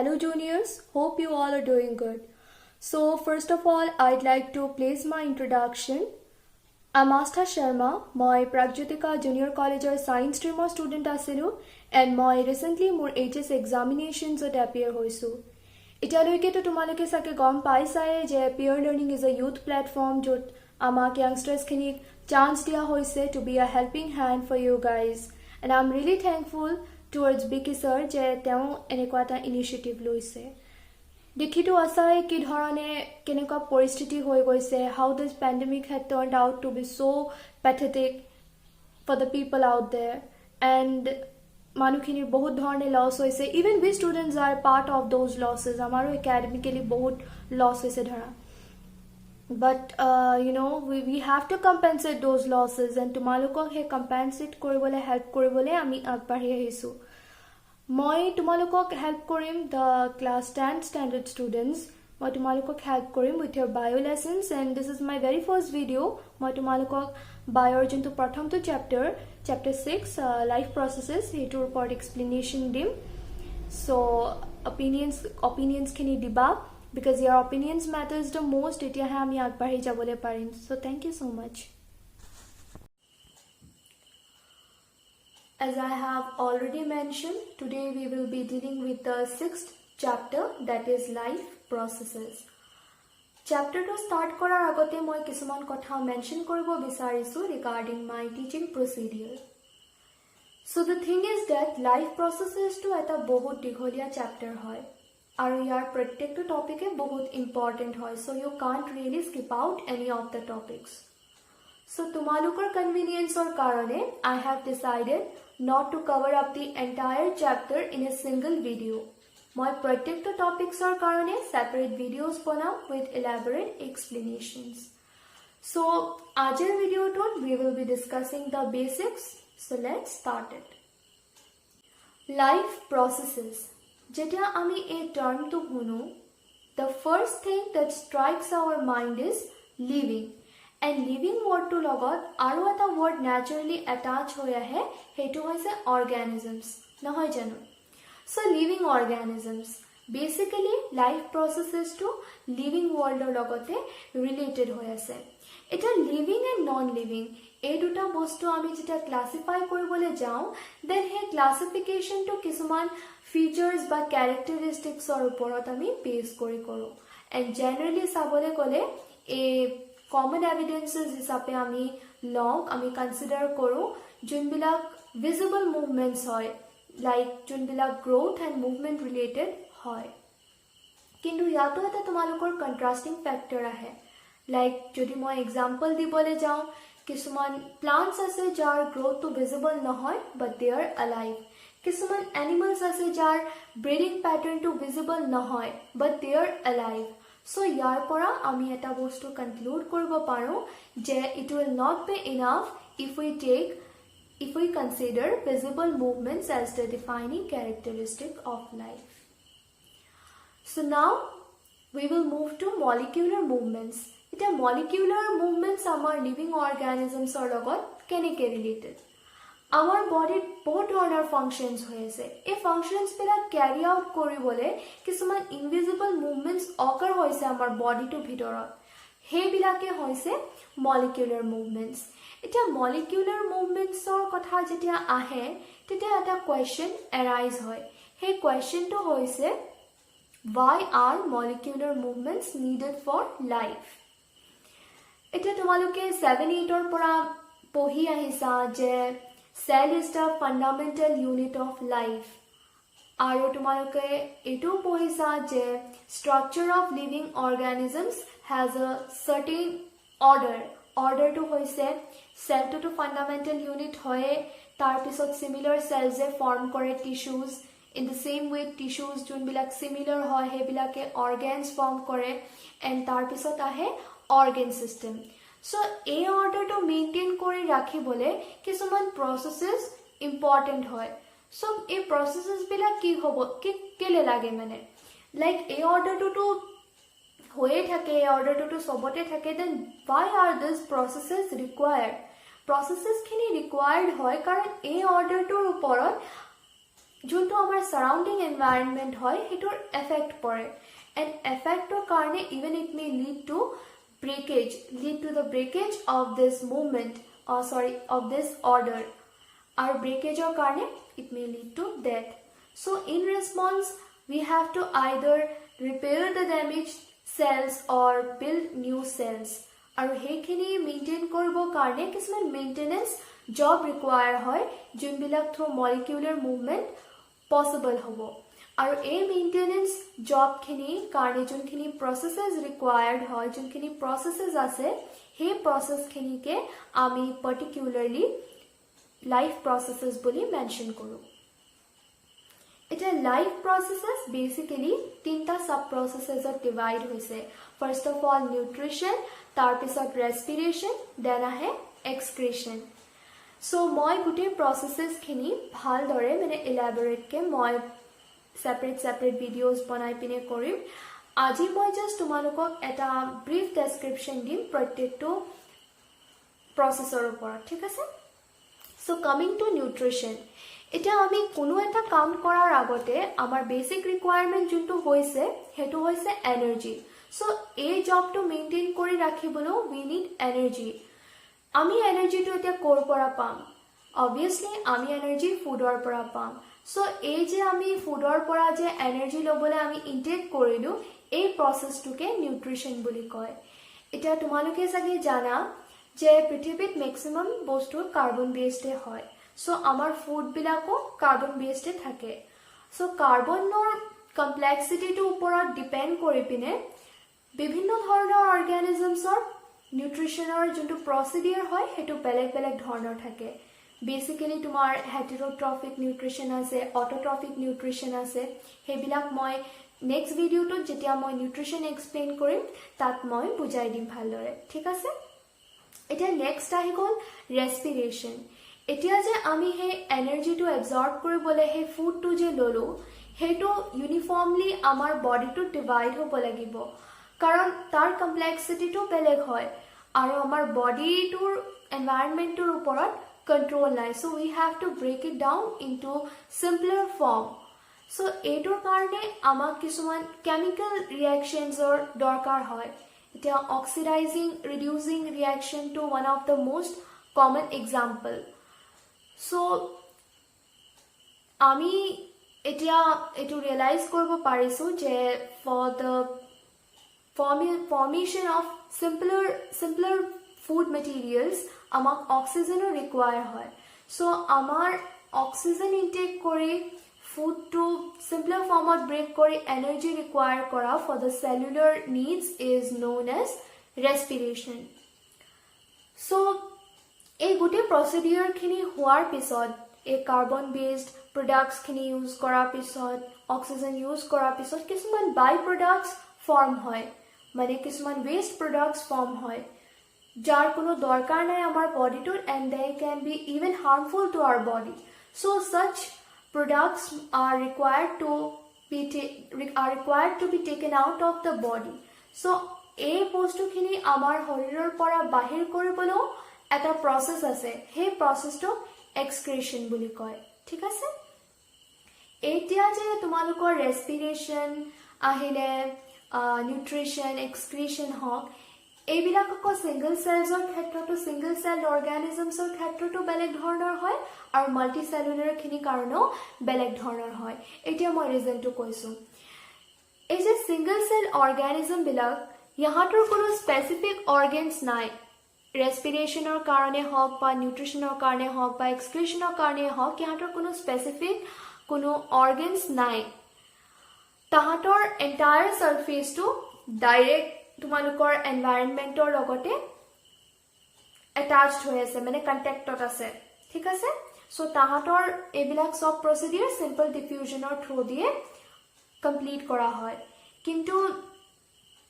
Hello juniors, hope you all are doing good. So first of all, I'd like to place my introduction. I'm Astha Sharma, my Pragyotika Junior College Science Stream student asilu and my recently more HS examinations at appear hoisu. Itialoike to tumaleke sake gom paisaye je peer learning is a youth platform jot amak youngsters khinik chance dia hoise to be a helping hand for you guys. And I'm really thankful towards Biki sir je তেওঁ এনেকুৱা এটা initiative লৈছে দেখিটো আছাই কি ধৰণে কেনেকুৱা পৰিস্থিতি হৈ গৈছে how this pandemic had turned out to be so pathetic for the people out there and মানুহখিনিৰ বহুত ধৰণে লছ হৈছে even we students are part of those losses আমাৰো academically বহুত loss হৈছে ধৰা but we have to compensate those losses and তোমালোকক হে compensate কৰিবলে help কৰিবলে আমি আগবাঢ়ি আহিছো মই তোমালোকক help কৰিম the class 10 standard students মই তোমালোকক help কৰিম with your bio lessons and this is my very first video মই তোমালোকক bio জন্তু প্ৰথমটো chapter 6 life processes হেটোৰ ওপৰত explanation দিম so opinions খিনি দিবা because your opinions matters the most এতিয়াহে আমি আগবাঢ়ি যাবলৈ পাৰিম so thank you so much As I have already mentioned, today we will be dealing with the 6th chapter that is life processes. Chapter to start korar agote moi kisuman kotha mention koribo bisarisu regarding my teaching procedure. So the thing is that life processes to eta bahut digholia chapter hoy. Aru yar protected topic e bahut important hoy so you can't really skip out any of the topics. So tumalukar convenience or karone I have decided not to cover up the entire chapter in a single video. My protected topics are karone separate videos banao with elaborate explanations. So ajar video tone we will be discussing the basics. So let's start it. Life processes. Jetya ami a term to hunu, the first thing that strikes our mind is living. And living word to logot aru eta word naturally attach hoya hai hetu hoise organisms nahoy jano so living organisms basically life processes to living world er logote related hoy ase eta living and non living ei duta bostu ami jeta classify koribole jao then he classification to kisuman features ba characteristics or uporot ami base kori koru and generally sabole kole a common evidences hisabe ami log ami consider koru junbilak visible movements hoy like junbilak growth and movement related hoy kintu yato eta tumalukor contrasting factor ahe like jodi moi example dibole jao kisuman plants ase jar growth to visible nahoy but they are alive kisuman animals ase jar breeding pattern to visible nahoy but they are alive So yar pora ami eta bostu conclude koribo paro je it will not be enough if we consider visible movements as the defining characteristic of life. So now we will move to molecular movements. Eta molecular movements amar living organisms or logot keneke related. Our body বহুত ধৰণৰ functions হৈ আছে এই functions বিলাক carry out কৰিবলে কিছুমান invisible movements occur হৈছে আমাৰ বডিটো ভিতৰত হেবিলাকে হৈছে molecular movements এটা molecular movements ৰ কথা যেতিয়া আহে তেতিয়া এটা question arise হয় সেই questionটো হৈছে why are molecular movements needed for life এটা তোমালোকে 7-8 ৰ পৰা পঢ়ি আহিছা যে Cell is the fundamental unit of life. Aru tumaloke etu pohisa je structure of living organisms has a certain order. Order to hoise cell to fundamental unit hoye tar pisot similar cells e form kore tissues in the same way tissues jun bilak similar hoy he bilake organs form kore and tar pisot ahe organ system. So a order to maintain kori rakhibole kisuman processes important hoy so a processes bila ki hobo ki kele lage mane like a order to hoye thake a order to sobote thake then why are these processes required processes khini required hoy karon a order to uporot যোনটো আমাৰ সাৰাউণ্ডিং environment হয় হেটোৰ effect পৰে and এফেক্টৰ কাৰণে even it may lead to the breakage of this movement of this order our breakage or karne it may lead to death. So in response we have to either repair the damaged cells or build new cells aru hekhini maintain koribo karne kisman maintenance job require hoy junbilak through molecular movement possible hobo আৰু এই maintenance job খিনি কাৰণে যোনখিনি প্ৰসেসেস ৰিকোয়াৰ্ড হয় যোনখিনি প্ৰসেসেস আছে সেই process খিনিকে আমি পাৰ্টিকুলাৰলি লাইফ প্ৰসেসেস বুলি মেনশন কৰো এটা লাইফ প্ৰসেসেস বেসিক্যালি তিনটা সাব প্ৰসেসেসত ডিভাইড হৈছে ফাৰ্স্ট অফ অল নিউট্ৰিশন তাৰ পিছত ৰেসপিৰেশন দেন আহে এক্সক্ৰিশন সো মই গুটে প্ৰসেসেস খিনি ভাল দৰে মানে ইলাবৰেট কে মই separate videos বনাই পিনে কৰিম আজি মই জাস্ট তোমালোকক এটা ব্ৰিফ ডেসক্ৰিপচন দিম প্ৰত্যেকটো প্ৰসেসৰ ওপৰত ঠিক আছে সো কামিং টু নিউট্ৰিশন এটা আমি কোনো এটা কাম কৰাৰ আগতে আমাৰ বেসিক ৰিকোয়াৰমেন্ট যোনটো হৈছে হেতু হৈছে এনাৰ্জি সো এই জবটো মেইনটেইন কৰি ৰাখিবলৈ উই নিড এনাৰ্জি আমি এনাৰ্জিটো এটা কৰ পৰা পাম obviously আমি এনাৰ্জি ফুডৰ পৰা পাম সো এই যে আমি ফুডৰ পৰা যে এনাৰ্জি লবলে আমি ইনটেক কৰিলো এই প্ৰসেসটোকে নিউট্ৰিশন বুলি কয় এটা তোমালোকে চাগে জানা যে পৃথিৱীত ম্যাক্সিমাম বস্তু কাৰ্বন বেসড হয় সো আমাৰ ফুড বিলাকো কাৰ্বন বেসড থাকে সো কাৰ্বনৰ কমপ্লেক্সিটিটো ওপৰত ডিপেন্ড কৰি পিনে বিভিন্ন ধৰণৰ অৰ্গানিজমছৰ নিউট্ৰিশনৰ যোনটো প্ৰসিডিউৰ হয় হেতু বেলেগ বেলেগ ধৰণৰ থাকে Basically তোমার heterotrophic nutrition আছে autotrophic nutrition আছে হেবিলাক মই next video তো যেতিয়া মই nutrition explain কৰিম তাত মই বুজাই দিম ভালদৰে ঠিক আছে এটা next আহি গল respiration এতিয়া যে আমি হে এনাৰ্জি টু এবজৰ্ব কৰিবলে হে ফুড টু যে ললো হেটো ইউনিফৰ্মলি আমাৰ বডি টু ডিভাইড হ'ব লাগিব কাৰণ তাৰ কমপ্লেক্সিটি টু বেলেগ হয় আৰু আমাৰ বডিটোৰ এনভায়ৰনমেন্টৰ ওপৰত control নাই so we have to break it down into simpler form so এটোৰ কাৰণে আমাক কিছুমান chemical reactions or দৰকাৰ হয় এটা oxidizing reducing reaction to one of the most common example so আমি এতিয়া এটো ৰিয়েলাইজ কৰিব পাৰিছো যে for the formation of simpler food materials আমাক অক্সিজেনৰ ৰিকোয়াৰ হয় সো আমাৰ অক্সিজেন ইনটেক কৰি ফুড টু সিম্পলাৰ ফৰ্মত ব্ৰেক কৰি এনাৰ্জি ৰিকোয়াৰ কৰা for the cellular needs is known as respiration so এই গুটে প্ৰসিডিউৰ খিনি হোৱাৰ পিছত এই কাৰ্বন বেসড প্ৰডাক্টস খিনি ইউজ কৰাৰ পিছত অক্সিজেন ইউজ কৰাৰ পিছত কিছুমান বাই প্ৰডাক্টস ফৰ্ম হয় মানে কিছুমান ওয়েস্ট প্ৰডাক্টস ফৰ্ম হয় jar কোনো দৰকাৰ নাই আমাৰ বডিটোৰ and they can be even harmful to our body so such products are required to be taken out of the body so এই বস্তুখিনি আমাৰ শৰীৰৰ পৰা বাহিৰ কৰিবলৈ এটা প্ৰসেস আছে সেই প্ৰসেসটো এক্সক্ৰিশন বুলি কয় ঠিক আছে এতিয়া যে তোমালোকৰ ৰেসপিৰেশন আহিলে নিউট্ৰিশন এক্সক্ৰিশন হক এইবিলাকক সিঙ্গল সেলছৰ ক্ষেত্ৰটো সিঙ্গল সেল অৰ্গানিজমছৰ ক্ষেত্ৰটো বেলেগ ধৰণৰ হয় আৰু মাল্টি সেলুলাৰ খিনি কাৰণেও বেলেগ ধৰণৰ হয় এতিয়া মই ৰিজনটো কৈছো এই যে সিঙ্গল সেল অৰ্গানিজম বিলাক ইহঁতৰ কোনো স্পেসিফিক অৰ্গানছ নাই ৰেসপিৰেশনৰ কাৰণে হওক বা নিউট্ৰিশনৰ কাৰণে হওক বা এক্সক্ৰিশনৰ কাৰণে হওক ইহঁতৰ কোনো স্পেসিফিক কোনো অৰ্গানছ নাই তাহাঁতৰ এন্টায়াৰ সাৰফেসটো ডাইৰেক্ট তোমালোকৰ এনভায়ৰনমেন্টৰ লগতে attached হৈ আছে মানে কন্টাক্টত আছে ঠিক আছে সো তাহাঁতৰ এবিলাক সব প্ৰসিডিউৰ সিম্পল ডিফিউজনৰ থ্ৰু দিয়ে কমপ্লিট কৰা হয় কিন্তু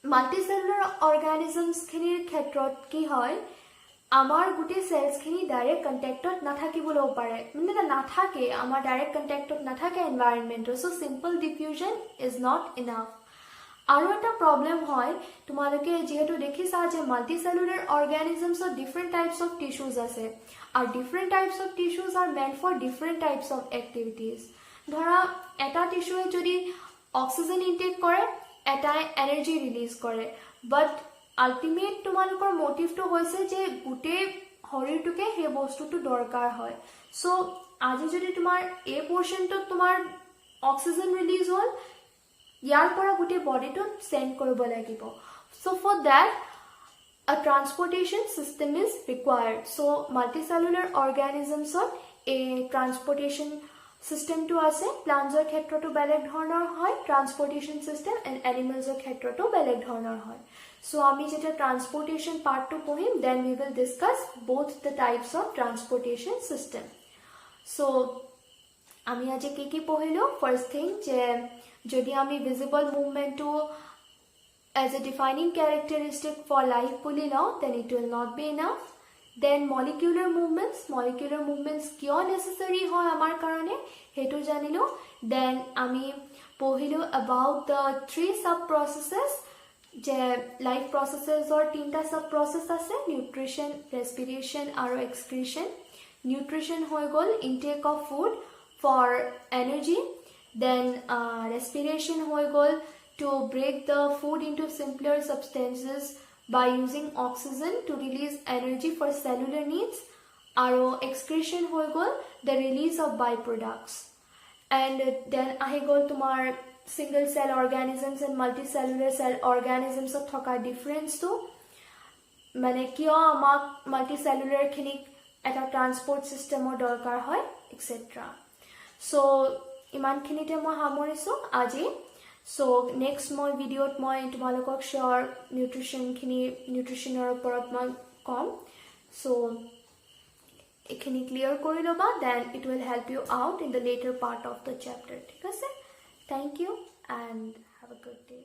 মাল্টিসেলুলাৰ অৰ্গানিজমছ খিনিৰ ক্ষেত্ৰত কি হয় আমাৰ গুটি সেলছ খিনি ডাইৰেক্ট কন্টাক্টত নাথাকিবলৈও পাৰে মানে নাথাকে আমাৰ ডাইৰেক্ট কন্টাক্টত নাথাকে এনভায়ৰনমেন্টৰ so simple diffusion is not enough আৰু এটা প্ৰবলেম হয় তোমালোকে যেহেতু দেখিছা যে মাল্টিসেলুলাৰ অৰ্গানিজমছৰ ডিফাৰেন্ট টাইপস অফ টিস্যুজ আছে আৰু different types of tissues are meant for different types of activities ধৰা এটা টিস্যুৱে যদি অক্সিজেন ইনটেক কৰে এটাই এনাৰ্জি ৰিলিজ কৰে বাট আল্টিমেট তোমালোকৰ মোটিভটো হৈছে যে গোটেই শৰীৰটোকে সেই বস্তুটো দৰকাৰ হয় সো আজি যদি তোমাৰ এই পোৰ্শনটো তোমাৰ অক্সিজেন ৰিলিজ হ'ল ইয়াৰ পৰা গোটেই বডিটো সেন্ড কৰিব লাগিব so for that a transportation system is required so multicellular organisms a transportation system to ase plants er khetroto beleg dhornor hoy transportation system and animals er khetroto beleg dhornor hoy so ami jeta transportation part to pohim then we will discuss both the types of transportation system so ami aje ki pohilo first thing je jodi ami visible movement to as a defining characteristic for life puli law then it will not be enough then molecular movements kyo necessary hoy amar karone hetu janilo then ami pohilo about the three sub processes je life processes or tinta sub process ase nutrition respiration aro excretion nutrition hoy gol intake of food for energy then respiration hoy gol to break the food into simpler substances by using oxygen to release energy for cellular needs. Aro excretion hoy gol the release of byproducts. And then ahi gol tumar single cell organisms and multicellular cell organisms of thoka difference to mane kyo amak multicellular khinik eta transport system or dorkar hoy etc. So iman khinite moi hamorisu aji so next moi video moi tumalokok share nutritioner oporot moi kom so ekhini clear kori loba then it will help you out in the later part of the chapter thik ase thank you and have a good day.